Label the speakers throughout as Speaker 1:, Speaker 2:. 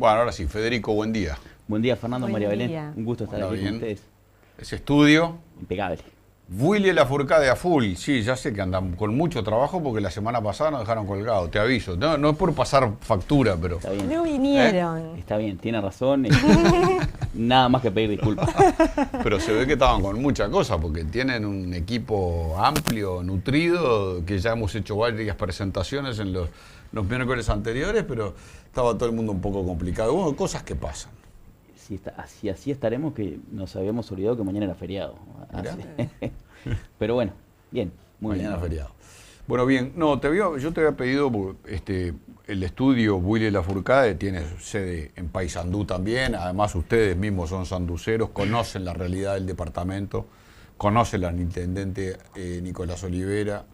Speaker 1: Bueno, ahora sí, Federico, buen día.
Speaker 2: Buen día, Fernando,
Speaker 3: Buen
Speaker 2: María
Speaker 3: día.
Speaker 2: Belén. Un gusto estar
Speaker 1: Hola,
Speaker 2: aquí con
Speaker 1: bien.
Speaker 2: ustedes.
Speaker 1: Ese estudio.
Speaker 2: Impecable.
Speaker 1: Willy Lafourcade a full. Sí, ya sé que andan con mucho trabajo porque la semana pasada nos dejaron colgado, te aviso. No, no es por pasar factura, pero...
Speaker 2: Está bien.
Speaker 3: No vinieron.
Speaker 2: Está bien, tiene razón. Nada más que pedir disculpas.
Speaker 1: Pero se ve que estaban con mucha cosa porque tienen un equipo amplio, nutrido, que ya hemos hecho varias presentaciones en los miércoles anteriores, pero estaba todo el mundo un poco complicado. Bueno, cosas que pasan.
Speaker 2: Si así estaremos, que nos habíamos olvidado que mañana era feriado.
Speaker 1: Mirá.
Speaker 2: Pero bueno, bien, muy
Speaker 1: Mañana
Speaker 2: bien.
Speaker 1: feriado. Bueno, bien, no, yo te había pedido, el estudio Willy Lafourcade tiene sede en Paysandú también, además ustedes mismos son sanduceros, conocen la realidad del departamento, conocen al intendente Nicolás Olivera,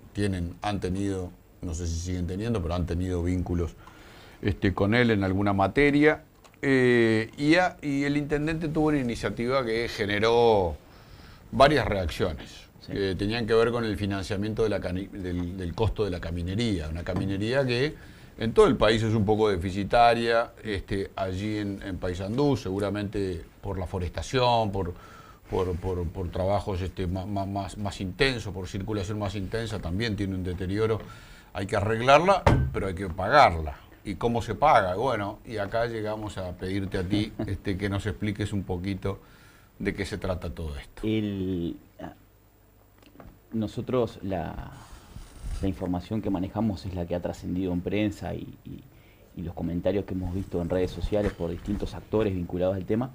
Speaker 1: han tenido, no sé si siguen teniendo, pero han tenido vínculos con él en alguna materia, y el intendente tuvo una iniciativa que generó varias reacciones.
Speaker 2: Sí.
Speaker 1: Que tenían que ver con el financiamiento del costo de la caminería. Una caminería que en todo el país es un poco deficitaria, allí en Paysandú, seguramente por la forestación, por trabajos más intensos, por circulación más intensa, también tiene un deterioro. Hay que arreglarla, pero hay que pagarla. ¿Y cómo se paga? Bueno, y acá llegamos a pedirte a ti que nos expliques un poquito de qué se trata todo esto.
Speaker 2: Nosotros la información que manejamos es la que ha trascendido en prensa y los comentarios que hemos visto en redes sociales por distintos actores vinculados al tema.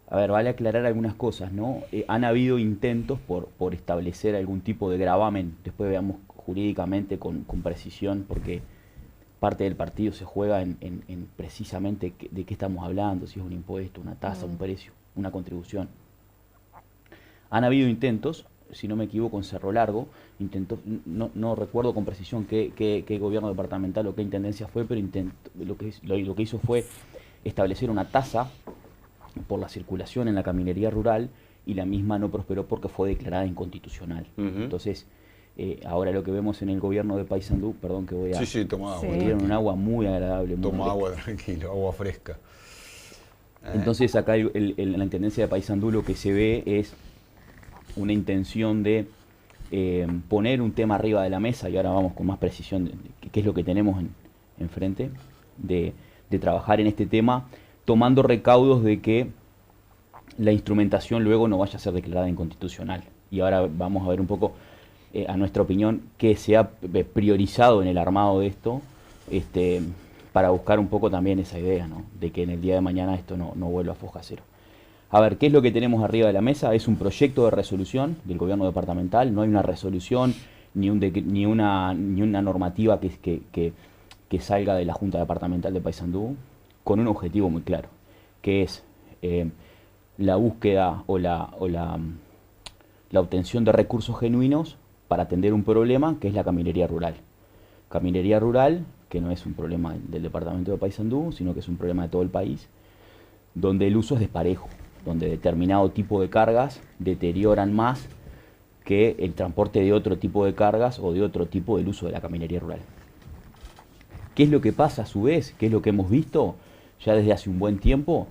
Speaker 2: A ver, vale aclarar algunas cosas, ¿no? Han habido intentos por establecer algún tipo de gravamen, después veamos jurídicamente con precisión, porque parte del partido se juega en precisamente de qué estamos hablando, si es un impuesto, una tasa, un precio, una contribución. Han habido intentos, si no me equivoco, en Cerro Largo, no recuerdo con precisión qué gobierno departamental o qué intendencia fue, pero lo que hizo fue establecer una tasa por la circulación en la caminería rural y la misma no prosperó porque fue declarada inconstitucional. Entonces, ahora lo que vemos en el gobierno de Paysandú, perdón que voy a...
Speaker 1: Sí, toma agua.
Speaker 3: Sí.
Speaker 2: Me dieron un agua muy agradable. Muy
Speaker 1: Toma
Speaker 2: rica.
Speaker 1: agua, tranquilo, agua fresca.
Speaker 2: Entonces acá en la intendencia de Paysandú lo que se ve es una intención de poner un tema arriba de la mesa, y ahora vamos con más precisión de qué es lo que tenemos enfrente, de trabajar en este tema, tomando recaudos de que la instrumentación luego no vaya a ser declarada inconstitucional. Y ahora vamos a ver un poco, a nuestra opinión, qué se ha priorizado en el armado de esto, para buscar un poco también esa idea, ¿no? De que en el día de mañana esto no vuelva a foja cero. A ver, ¿qué es lo que tenemos arriba de la mesa? Es un proyecto de resolución del gobierno departamental, no hay una resolución ni una normativa que salga de la Junta Departamental de Paysandú, con un objetivo muy claro, que es la búsqueda o la obtención de recursos genuinos para atender un problema que es la caminería rural. Caminería rural, que no es un problema del departamento de Paysandú, sino que es un problema de todo el país, donde el uso es desparejo, donde determinado tipo de cargas deterioran más que el transporte de otro tipo de cargas o de otro tipo del uso de la caminería rural. ¿Qué es lo que pasa a su vez? ¿Qué es lo que hemos visto ya desde hace un buen tiempo?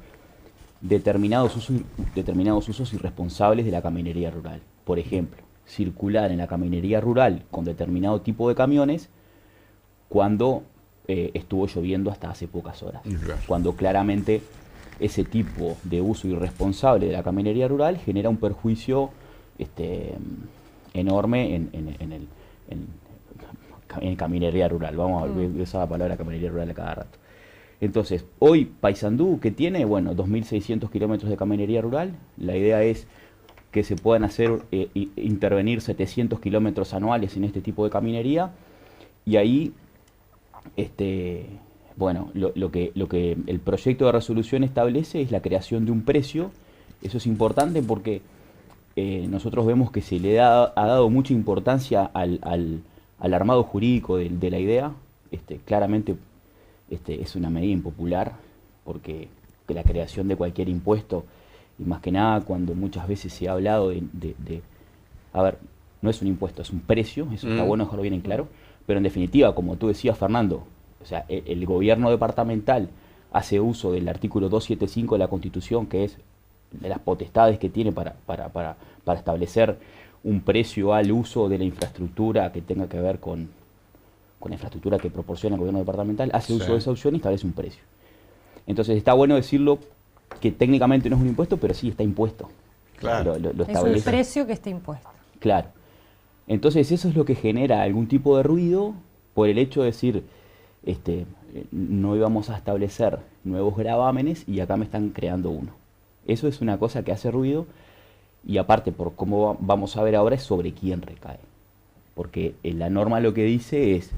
Speaker 2: Determinados usos irresponsables de la caminería rural. Por ejemplo, circular en la caminería rural con determinado tipo de camiones cuando estuvo lloviendo hasta hace pocas horas. Cuando claramente ese tipo de uso irresponsable de la caminería rural genera un perjuicio enorme en caminería rural. Vamos a usar la palabra caminería rural a cada rato. Entonces, hoy Paysandú, que tiene, bueno, 2.600 kilómetros de caminería rural, la idea es que se puedan intervenir 700 kilómetros anuales en este tipo de caminería, y ahí bueno, lo que el proyecto de resolución establece es la creación de un precio. Eso es importante porque nosotros vemos que se le ha dado mucha importancia al armado jurídico de la idea. Claramente es una medida impopular, porque la creación de cualquier impuesto, y más que nada cuando muchas veces se ha hablado a ver, no es un impuesto, es un precio, eso está bueno dejarlo bien en claro, pero en definitiva, como tú decías, Fernando, o sea, el gobierno departamental hace uso del artículo 275 de la Constitución, que es de las potestades que tiene para establecer un precio al uso de la infraestructura que tenga que ver con la infraestructura que proporciona el gobierno departamental, hace uso de esa opción y establece un precio. Entonces está bueno decirlo que técnicamente no es un impuesto, pero sí está impuesto.
Speaker 1: Claro.
Speaker 3: Lo es un precio que está impuesto.
Speaker 2: Claro. Entonces eso es lo que genera algún tipo de ruido por el hecho de decir, no íbamos a establecer nuevos gravámenes y acá me están creando uno. Eso es una cosa que hace ruido y aparte por cómo vamos a ver ahora es sobre quién recae. Porque la norma lo que dice es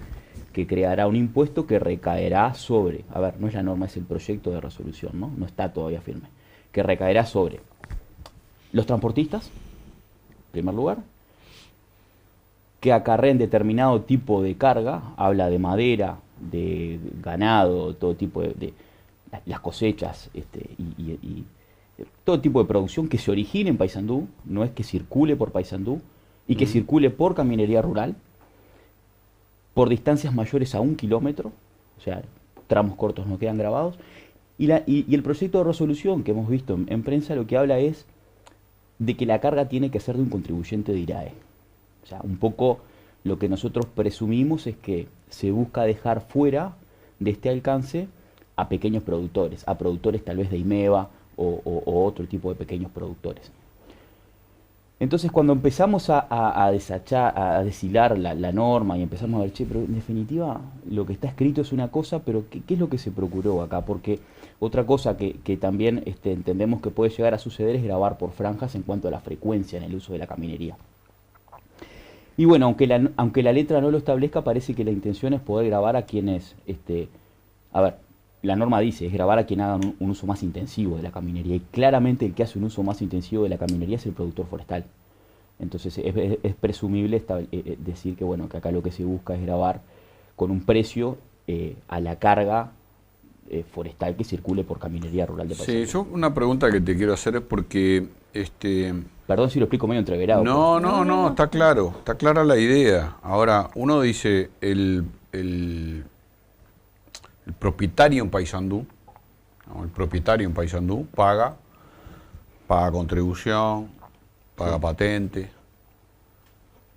Speaker 2: que creará un impuesto que recaerá sobre, a ver, no es la norma, es el proyecto de resolución, no está todavía firme, que recaerá sobre los transportistas, en primer lugar, que acarreen determinado tipo de carga, habla de madera, de ganado, todo tipo de las cosechas y todo tipo de producción que se origine en Paysandú, no es que circule por Paysandú, y que circule por caminería rural, por distancias mayores a 1 kilómetro, o sea, tramos cortos no quedan grabados, y el proyecto de resolución que hemos visto en prensa lo que habla es de que la carga tiene que ser de un contribuyente de IRAE. O sea, un poco lo que nosotros presumimos es que se busca dejar fuera de este alcance a pequeños productores, a productores tal vez de IMEVA o otro tipo de pequeños productores. Entonces cuando empezamos a deshilar la norma y empezamos a ver, che, pero en definitiva lo que está escrito es una cosa, pero ¿qué es lo que se procuró acá? Porque otra cosa que también entendemos que puede llegar a suceder es grabar por franjas en cuanto a la frecuencia en el uso de la caminería. Y bueno, aunque la letra no lo establezca, parece que la intención es poder grabar a quienes, a ver, la norma dice, es grabar a quien haga un uso más intensivo de la caminería. Y claramente el que hace un uso más intensivo de la caminería es el productor forestal. Entonces es presumible decir que, bueno, que acá lo que se busca es grabar con un precio a la carga forestal que circule por caminería rural de Paysandú.
Speaker 1: Sí, yo una pregunta que te quiero hacer es porque...
Speaker 2: Perdón si lo explico medio entreverado.
Speaker 1: No, está claro, está clara la idea. Ahora, uno dice, el propietario en Paysandú, el propietario en Paysandú paga contribución, paga patente,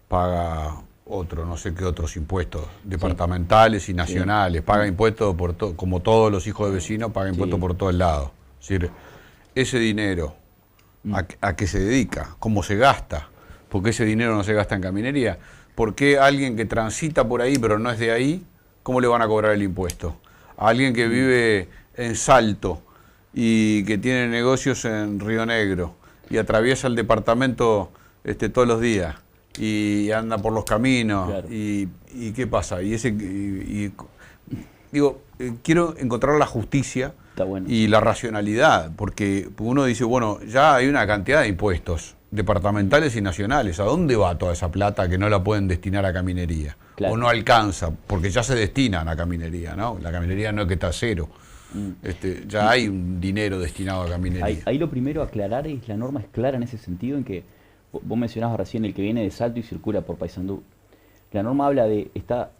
Speaker 1: paga no sé qué otros impuestos departamentales y nacionales, paga impuestos como todos los hijos de vecinos, paga impuestos por todos lados. Es decir, ese dinero, ¿a qué se dedica? ¿Cómo se gasta? ¿Por qué ese dinero no se gasta en caminería? ¿Por qué alguien que transita por ahí pero no es de ahí, cómo le van a cobrar el impuesto? A alguien que vive en Salto y que tiene negocios en Río Negro y atraviesa el departamento todos los días y anda por los caminos, claro. y ¿qué pasa? Quiero encontrar la justicia y la racionalidad, porque uno dice, bueno, ya hay una cantidad de impuestos departamentales y nacionales, ¿a dónde va toda esa plata que no la pueden destinar a caminería? Claro. O no alcanza, porque ya se destinan a caminería, ¿no? La caminería no es que está a cero. Ya hay un dinero destinado a caminería.
Speaker 2: Ahí lo primero a aclarar es, la norma es clara en ese sentido, en que vos mencionabas recién el que viene de Salto y circula por Paysandú. La norma habla de,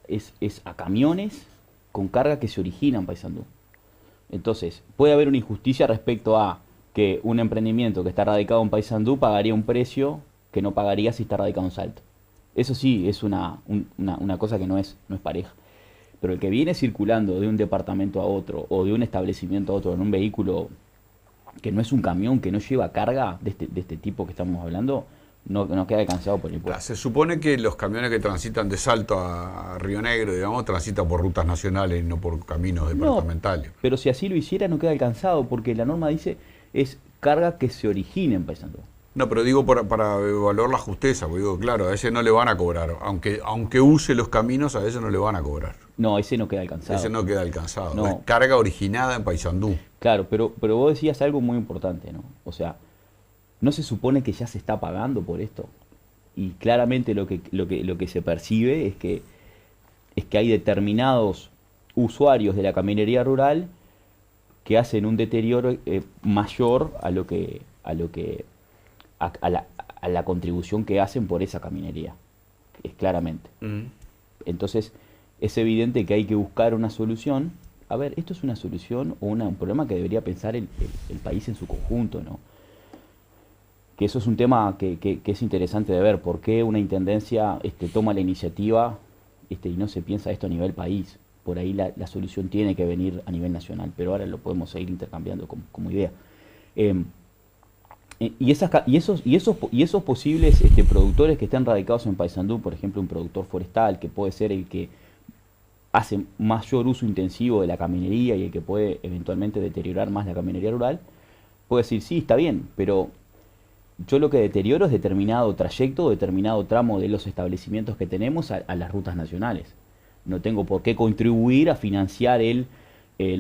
Speaker 2: es a camiones con carga que se origina en Paysandú. Entonces, puede haber una injusticia respecto a que un emprendimiento que está radicado en Paysandú pagaría un precio que no pagaría si está radicado en Salto. Eso sí, es una cosa que no es pareja. Pero el que viene circulando de un departamento a otro o de un establecimiento a otro en un vehículo que no es un camión, que no lleva carga de este tipo que estamos hablando, no queda alcanzado por el impuesto.
Speaker 1: Se supone que los camiones que transitan de Salto a Río Negro, digamos, transitan por rutas nacionales y no por caminos departamentales.
Speaker 2: Pero si así lo hiciera no queda alcanzado, porque la norma dice es carga que se origine en Paysandú.
Speaker 1: No, pero digo para evaluar la justeza, porque digo, claro, a ese no le van a cobrar, aunque use los caminos, a ese no le van a cobrar.
Speaker 2: No, ese no queda alcanzado.
Speaker 1: Ese no queda alcanzado,
Speaker 2: no.
Speaker 1: Es carga originada en Paysandú.
Speaker 2: Claro, pero vos decías algo muy importante, ¿no? O sea, ¿no se supone que ya se está pagando por esto? Y claramente lo que se percibe es que hay determinados usuarios de la caminería rural que hacen un deterioro mayor a la contribución que hacen por esa caminería, es claramente. Entonces es evidente que hay que buscar una solución a ver, esto es una solución o un problema que debería pensar el país en su conjunto, ¿no? Que eso es un tema que es interesante de ver, por qué una intendencia toma la iniciativa y no se piensa esto a nivel país. Por ahí la solución tiene que venir a nivel nacional, pero ahora lo podemos seguir intercambiando como idea. Y esos posibles productores que están radicados en Paysandú, por ejemplo, un productor forestal, que puede ser el que hace mayor uso intensivo de la caminería y el que puede eventualmente deteriorar más la caminería rural, puede decir, sí, está bien, pero yo lo que deterioro es determinado trayecto, determinado tramo de los establecimientos que tenemos a las rutas nacionales. No tengo por qué contribuir a financiar el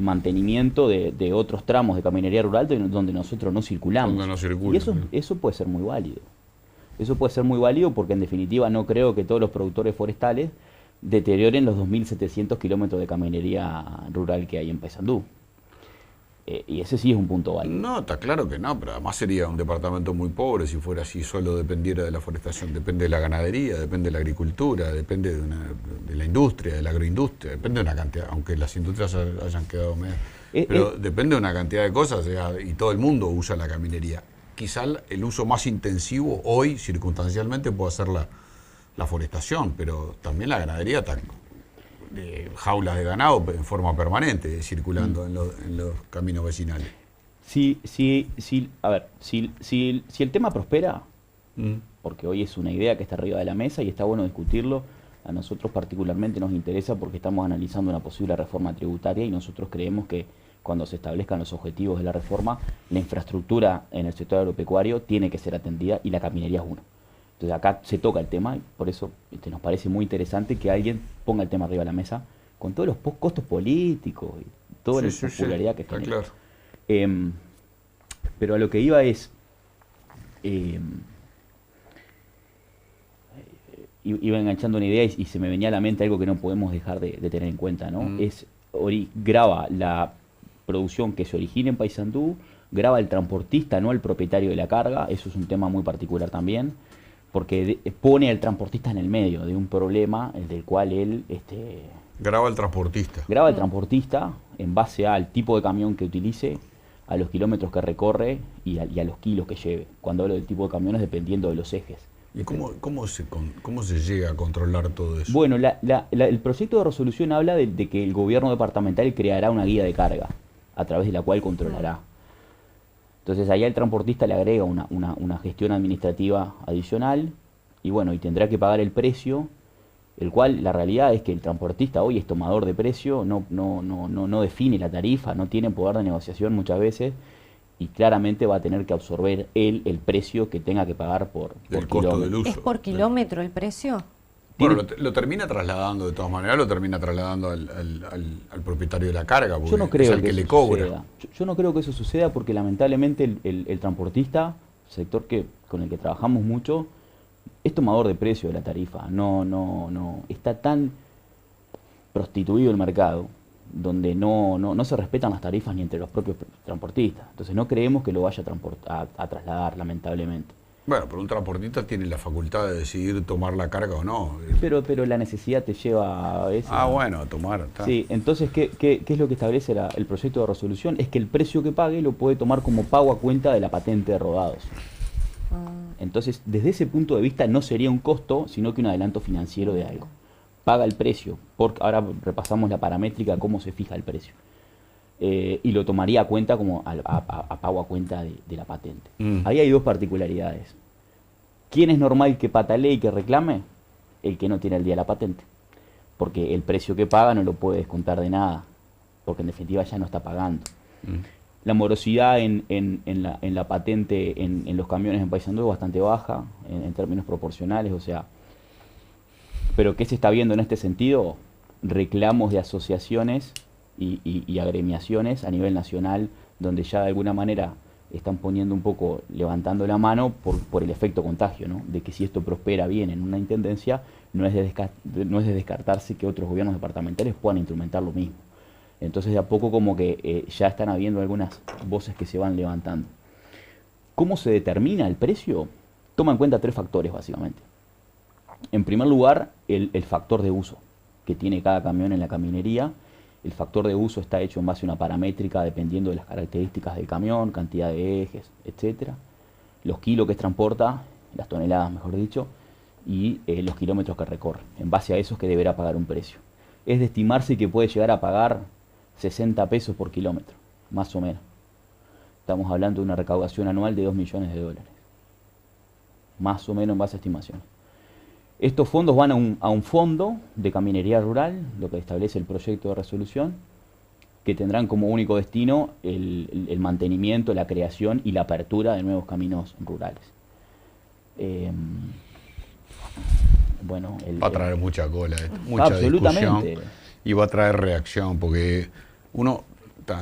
Speaker 2: mantenimiento de otros tramos de caminería rural donde nosotros no circulamos.
Speaker 1: Donde no circula,
Speaker 2: y eso puede ser muy válido. Eso puede ser muy válido porque en definitiva no creo que todos los productores forestales deterioren los 2.700 kilómetros de caminería rural que hay en Paysandú. Y ese sí es un punto válido.
Speaker 1: No, está claro que no, pero además sería un departamento muy pobre si fuera así, solo dependiera de la forestación. Depende de la ganadería, depende de la agricultura, depende de la industria, de la agroindustria, depende de una cantidad, aunque las industrias hayan quedado medio. Pero depende de una cantidad de cosas, y todo el mundo usa la caminería. Quizá el uso más intensivo hoy, circunstancialmente, puede ser la forestación, pero también la ganadería está de jaulas de ganado en forma permanente circulando en los caminos vecinales.
Speaker 2: A ver, si el tema prospera, porque hoy es una idea que está arriba de la mesa y está bueno discutirlo, a nosotros particularmente nos interesa porque estamos analizando una posible reforma tributaria y nosotros creemos que cuando se establezcan los objetivos de la reforma, la infraestructura en el sector agropecuario tiene que ser atendida y la caminería es uno. Entonces acá se toca el tema y por eso nos parece muy interesante que alguien ponga el tema arriba de la mesa con todos los costos políticos y toda la popularidad que genera. Claro. Pero a lo que iba es, iba enganchando una idea y se me venía a la mente algo que no podemos dejar de tener en cuenta, ¿no? Graba la producción que se origina en Paysandú, graba el transportista, no el propietario de la carga, eso es un tema muy particular también, porque pone al transportista en el medio de un problema del cual él...
Speaker 1: graba el transportista.
Speaker 2: Graba el transportista en base al tipo de camión que utilice, a los kilómetros que recorre y a los kilos que lleve. Cuando hablo del tipo de camiones, dependiendo de los ejes.
Speaker 1: ¿Y cómo se llega a controlar todo eso?
Speaker 2: Bueno, el proyecto de resolución habla de que el gobierno departamental creará una guía de carga, a través de la cual controlará. Entonces allá el transportista le agrega una gestión administrativa adicional y bueno, y tendrá que pagar el precio, el cual la realidad es que el transportista hoy es tomador de precio, no define la tarifa, no tiene poder de negociación muchas veces y claramente va a tener que absorber él el precio que tenga que pagar por
Speaker 1: costo del uso.
Speaker 3: ¿Es por kilómetro el precio?
Speaker 1: Bueno, lo termina trasladando de todas maneras, lo termina trasladando al propietario de la carga, porque
Speaker 2: yo no creo
Speaker 1: es el que le cobra.
Speaker 2: Yo no creo que eso suceda porque lamentablemente el transportista, sector con el que trabajamos mucho, es tomador de precio de la tarifa. No está tan prostituido el mercado, donde no se respetan las tarifas ni entre los propios transportistas. Entonces no creemos que lo vaya a trasladar, lamentablemente.
Speaker 1: Bueno, pero un transportista tiene la facultad de decidir tomar la carga o no.
Speaker 2: Pero la necesidad te lleva a eso.
Speaker 1: Bueno, a tomar. Está.
Speaker 2: Sí, entonces, ¿qué es lo que establece el proyecto de resolución? Es que el precio que pague lo puede tomar como pago a cuenta de la patente de rodados. Entonces, desde ese punto de vista no sería un costo, sino que un adelanto financiero de algo. Paga el precio, porque ahora repasamos la paramétrica, cómo se fija el precio. Y lo tomaría a cuenta como a pago a cuenta de la patente. Ahí hay dos particularidades. ¿Quién es normal que patalee y que reclame? El que no tiene el día la patente. Porque el precio que paga no lo puede descontar de nada, porque en definitiva ya no está pagando. La morosidad en la patente en los camiones en Paysandú es bastante baja, en términos proporcionales, o sea. Pero ¿qué se está viendo en este sentido? Reclamos de asociaciones y agremiaciones a nivel nacional, donde ya de alguna manera están poniendo un poco, levantando la mano por el efecto contagio, ¿no? De que si esto prospera bien en una intendencia, no es de descartarse que otros gobiernos departamentales puedan instrumentar lo mismo. Entonces de a poco como que ya están habiendo algunas voces que se van levantando. ¿Cómo se determina el precio? Toma en cuenta tres factores básicamente. En primer lugar, el factor de uso que tiene cada camión en la caminería. el factor de uso está hecho en base a una paramétrica dependiendo de las características del camión, cantidad de ejes, etcétera, los kilos que transporta, las toneladas mejor dicho, y los kilómetros que recorre. En base a eso es que deberá pagar un precio. Es de estimarse que puede llegar a pagar 60 pesos por kilómetro, más o menos. Estamos hablando de una recaudación anual de 2 millones de dólares. Más o menos en base a estimaciones. Estos fondos van a un fondo de caminería rural, lo que establece el proyecto de resolución, que tendrán como único destino el mantenimiento, la creación y la apertura de nuevos caminos rurales. Bueno,
Speaker 1: va a traer mucha cola, mucha discusión, y va a traer reacción, porque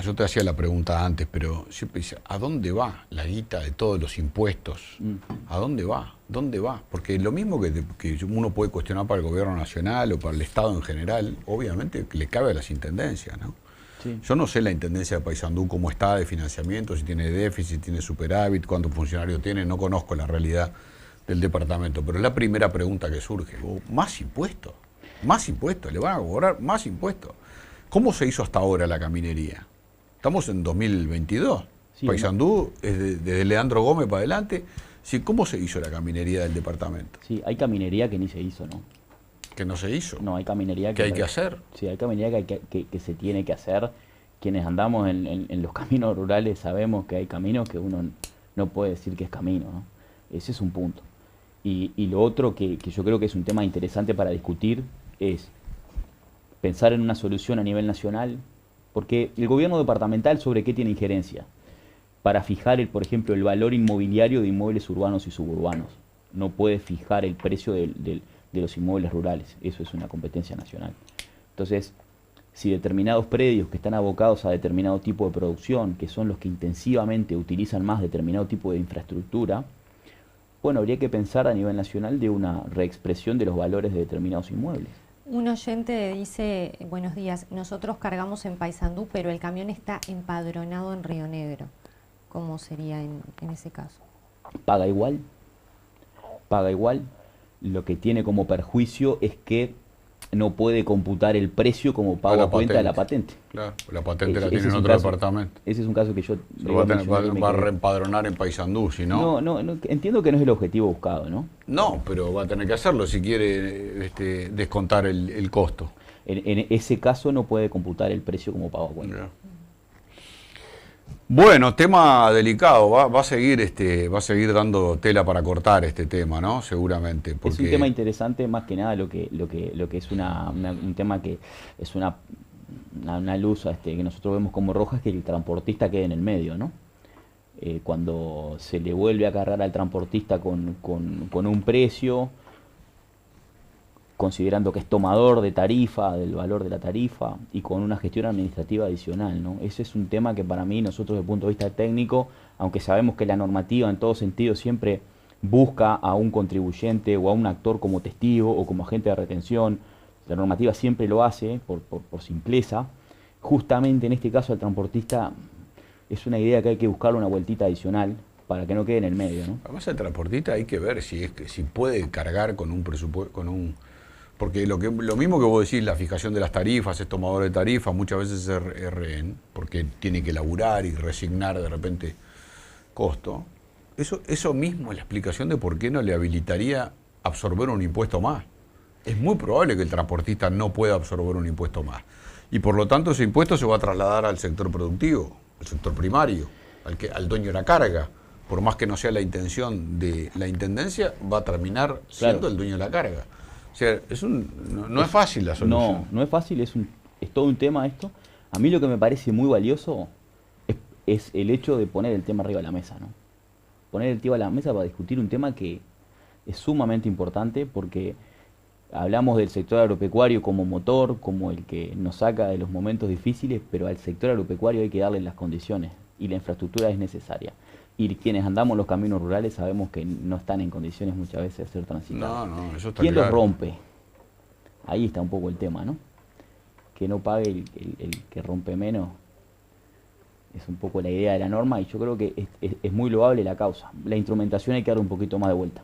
Speaker 1: yo te hacía la pregunta antes, pero siempre dice, ¿a dónde va la guita de todos los impuestos? ¿A dónde va? ¿Dónde va? Porque lo mismo que uno puede cuestionar para el gobierno nacional o para el Estado en general, obviamente le cabe a las intendencias, ¿no? Sí. Yo no sé la intendencia de Paysandú cómo está de financiamiento, si tiene déficit, si tiene superávit, cuántos funcionarios tiene, no conozco la realidad del departamento, pero es la primera pregunta que surge. ¿Más impuestos? ¿Más impuestos? ¿Le van a cobrar más impuestos? ¿Cómo se hizo hasta ahora la caminería? Estamos en 2022. Sí, Paysandú, ¿no? Desde Leandro Gómez para adelante. Sí, ¿cómo se hizo la caminería del departamento?
Speaker 2: Sí, hay caminería que ni se hizo, ¿no?
Speaker 1: ¿Que no se hizo?
Speaker 2: No, hay caminería
Speaker 1: que hay que hacer.
Speaker 2: Sí, hay caminería que se tiene que hacer. Quienes andamos en los caminos rurales sabemos que hay caminos que uno no puede decir que es camino, ¿no? Ese es un punto. Y lo otro que yo creo que es un tema interesante para discutir es pensar en una solución a nivel nacional, porque el gobierno departamental ¿sobre qué tiene injerencia? Para fijar, por ejemplo, el valor inmobiliario de inmuebles urbanos y suburbanos. No puede fijar el precio de los inmuebles rurales, eso es una competencia nacional. Entonces, si determinados predios que están abocados a determinado tipo de producción, que son los que intensivamente utilizan más determinado tipo de infraestructura, bueno, habría que pensar a nivel nacional de una reexpresión de los valores de determinados inmuebles.
Speaker 3: Un oyente dice, buenos días, nosotros cargamos en Paysandú, pero el camión está empadronado en Río Negro. ¿Cómo sería en ese caso?
Speaker 2: Paga igual. Paga igual. Lo que tiene como perjuicio es que no puede computar el precio como pago a cuenta de la patente.
Speaker 1: Claro, la patente la tiene en otro departamento.
Speaker 2: Ese es un caso que yo...
Speaker 1: Va a reempadronar en Paysandú, si no...
Speaker 2: No, entiendo que no es el objetivo buscado, ¿no?
Speaker 1: No, pero va a tener que hacerlo si quiere descontar el costo.
Speaker 2: En ese caso no puede computar el precio como pago a cuenta. Yeah.
Speaker 1: Bueno, tema delicado, va a seguir dando tela para cortar este tema, ¿no? Seguramente.
Speaker 2: Porque... Es un tema interesante, más que nada lo que es un tema que es una luz que nosotros vemos como roja, es que el transportista quede en el medio, ¿no? Cuando se le vuelve a cargar al transportista con un precio, considerando que es tomador de tarifa, del valor de la tarifa, y con una gestión administrativa adicional, ¿no? Ese es un tema que para mí, nosotros desde el punto de vista técnico, aunque sabemos que la normativa en todo sentido siempre busca a un contribuyente o a un actor como testigo o como agente de retención, la normativa siempre lo hace por simpleza, justamente en este caso el transportista es una idea que hay que buscarle una vueltita adicional para que no quede en el medio, ¿no?
Speaker 1: Además el transportista hay que ver si puede cargar con un presupuesto, porque lo mismo que vos decís, la fijación de las tarifas, es tomador de tarifas, muchas veces es rehén, porque tiene que laburar y resignar de repente costo. Eso mismo es la explicación de por qué no le habilitaría absorber un impuesto más. Es muy probable que el transportista no pueda absorber un impuesto más. Y por lo tanto ese impuesto se va a trasladar al sector productivo, al sector primario, al dueño de la carga. Por más que no sea la intención de la intendencia, va a terminar siendo el dueño de la carga. O sea, no es fácil la solución.
Speaker 2: No es fácil, es todo un tema esto. A mí lo que me parece muy valioso es el hecho de poner el tema arriba de la mesa, ¿no? Poner el tema a la mesa para discutir un tema que es sumamente importante, porque hablamos del sector agropecuario como motor, como el que nos saca de los momentos difíciles, pero al sector agropecuario hay que darle las condiciones y la infraestructura es necesaria. Y quienes andamos los caminos rurales sabemos que no están en condiciones muchas veces de ser transitados.
Speaker 1: No, eso está
Speaker 2: ¿Quién
Speaker 1: claro.
Speaker 2: los rompe? Ahí está un poco el tema, ¿no? Que no pague el que rompe menos. Es un poco la idea de la norma y yo creo que es muy loable la causa. La instrumentación hay que darle un poquito más de vuelta.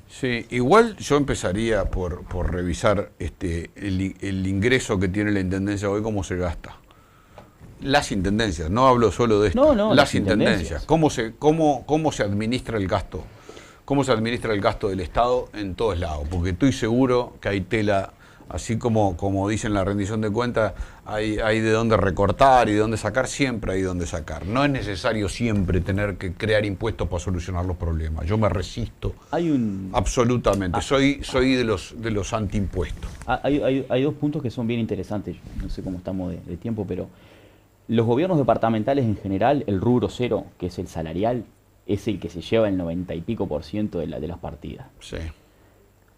Speaker 1: Sí, igual yo empezaría por revisar el ingreso que tiene la Intendencia hoy, cómo se gasta. las intendencias, no hablo solo de esto,
Speaker 2: No,
Speaker 1: las intendencias. ¿Cómo se administra el gasto? ¿Cómo se administra el gasto del Estado en todos lados? Porque estoy seguro que hay tela, así como dicen la rendición de cuentas, hay de dónde recortar y de dónde sacar, siempre hay de dónde sacar. No es necesario siempre tener que crear impuestos para solucionar los problemas. Yo me resisto absolutamente. Soy de los antiimpuestos.
Speaker 2: Hay dos puntos que son bien interesantes. No sé cómo estamos de tiempo, pero los gobiernos departamentales en general, el rubro cero, que es el salarial, es el que se lleva el 90 y pico % de las partidas.
Speaker 1: Sí.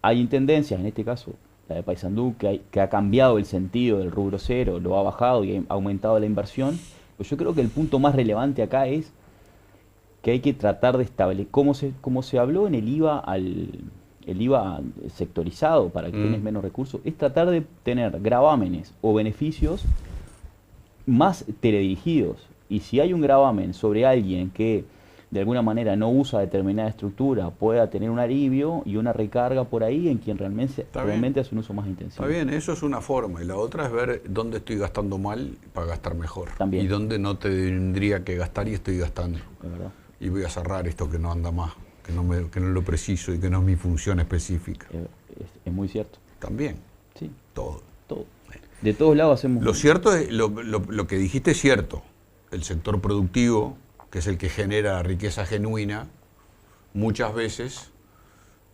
Speaker 2: Hay intendencias, en este caso la de Paysandú, que ha cambiado el sentido del rubro cero, lo ha bajado y ha aumentado la inversión. Pues yo creo que el punto más relevante acá es que hay que tratar de establecer, como se habló en el IVA sectorizado para que tienes menos recursos, es tratar de tener gravámenes o beneficios más teledirigidos. Y si hay un gravamen sobre alguien que de alguna manera no usa determinada estructura, pueda tener un alivio y una recarga por ahí en quien realmente hace un uso más intensivo.
Speaker 1: Está bien, eso es una forma. Y la otra es ver dónde estoy gastando mal para gastar mejor.
Speaker 2: También.
Speaker 1: Y dónde no tendría que gastar y estoy gastando.
Speaker 2: Es verdad.
Speaker 1: Y voy a cerrar esto que no anda más, que no lo preciso y que no es mi función específica.
Speaker 2: Es muy cierto.
Speaker 1: También.
Speaker 2: Sí.
Speaker 1: Todo.
Speaker 2: De todos lados hacemos...
Speaker 1: Lo cierto es, lo que dijiste es cierto. El sector productivo, que es el que genera riqueza genuina, muchas veces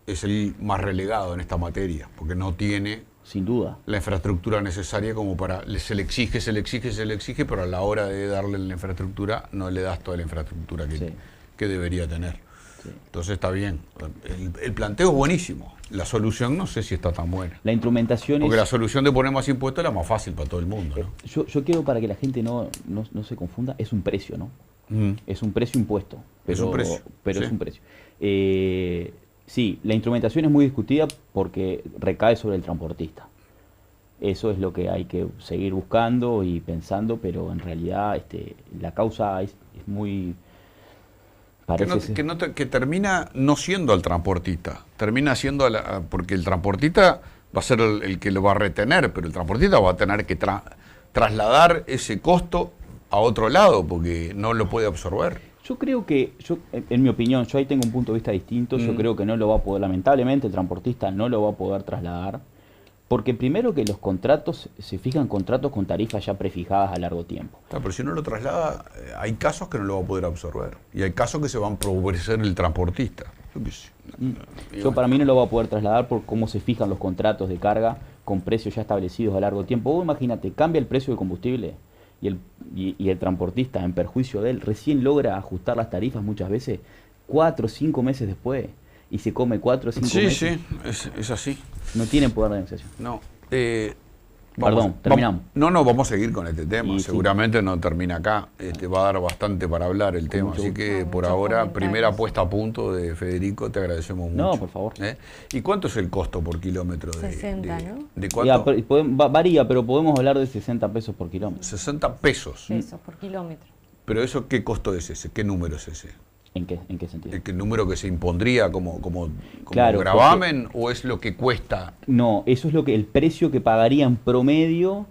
Speaker 1: es el más relegado en esta materia, porque no tiene,
Speaker 2: sin duda,
Speaker 1: la infraestructura necesaria como para... Se le exige, pero a la hora de darle la infraestructura no le das toda la infraestructura que debería tener.
Speaker 2: Sí.
Speaker 1: Entonces está bien. El planteo es buenísimo. La solución no sé si está tan buena.
Speaker 2: La instrumentación
Speaker 1: porque la solución de poner más impuestos es la más fácil para todo el mundo, ¿no?
Speaker 2: Yo quiero, para que la gente no se confunda, es un precio, ¿no? Es un precio impuesto, pero
Speaker 1: es un precio.
Speaker 2: Es un precio. Sí, la instrumentación es muy discutida porque recae sobre el transportista. Eso es lo que hay que seguir buscando y pensando, pero en realidad la causa es muy...
Speaker 1: Que termina no siendo al transportista, termina siendo porque el transportista va a ser el que lo va a retener, pero el transportista va a tener que trasladar ese costo a otro lado porque no lo puede absorber.
Speaker 2: Yo creo que, en mi opinión, yo ahí tengo un punto de vista distinto. Yo creo que no lo va a poder, lamentablemente el transportista no lo va a poder trasladar, porque primero que los contratos, se fijan contratos con tarifas ya prefijadas a largo tiempo.
Speaker 1: Pero si no lo traslada, hay casos que no lo va a poder absorber y hay casos que se van a empobrecer el transportista.
Speaker 2: Para mí no lo va a poder trasladar por cómo se fijan los contratos de carga con precios ya establecidos a largo tiempo. Vos imagínate, cambia el precio del combustible y el transportista, en perjuicio de él, recién logra ajustar las tarifas muchas veces 4 o 5 meses después, y se come 4 o 5 meses.
Speaker 1: Sí, es así.
Speaker 2: No tienen poder de negociación.
Speaker 1: No.
Speaker 2: Terminamos.
Speaker 1: Vamos a seguir con este tema. Seguramente no termina acá. Va a dar bastante para hablar el tema. Así que por ahora, primera puesta a punto de Federico, te agradecemos mucho.
Speaker 2: No, por favor.
Speaker 1: ¿Y cuánto es el costo por kilómetro?
Speaker 3: 60, ¿no?
Speaker 1: ¿De cuánto?
Speaker 2: Varía, pero podemos hablar de 60 pesos por kilómetro.
Speaker 1: 60 pesos.
Speaker 3: Pesos por kilómetro.
Speaker 1: ¿Pero eso qué costo es ese? ¿Qué número es ese?
Speaker 2: ¿En qué sentido?
Speaker 1: ¿El número que se impondría como
Speaker 2: claro,
Speaker 1: gravamen o es lo que cuesta?
Speaker 2: No, eso es el precio que pagaría en promedio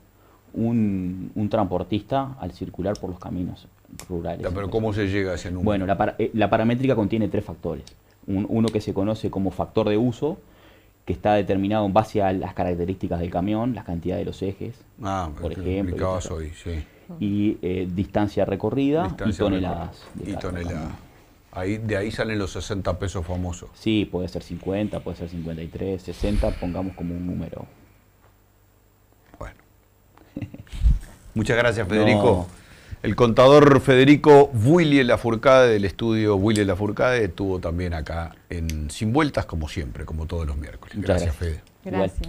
Speaker 2: un transportista al circular por los caminos rurales.
Speaker 1: Pero ¿cómo se llega a ese número?
Speaker 2: Bueno, la paramétrica contiene 3 factores. Uno que se conoce como factor de uso, que está determinado en base a las características del camión, las cantidades de los ejes, por ejemplo.
Speaker 1: Hoy, sí.
Speaker 2: Y distancia recorrida y toneladas.
Speaker 1: De ahí salen los 60 pesos famosos.
Speaker 2: Sí, puede ser 50, puede ser 53, 60, pongamos como un número.
Speaker 1: Bueno. Muchas gracias, Federico. El contador Federico Willy Lafourcade del estudio Willy Lafourcade estuvo también acá en Sin Vueltas, como siempre, como todos los miércoles. Gracias, Fede.
Speaker 3: Gracias.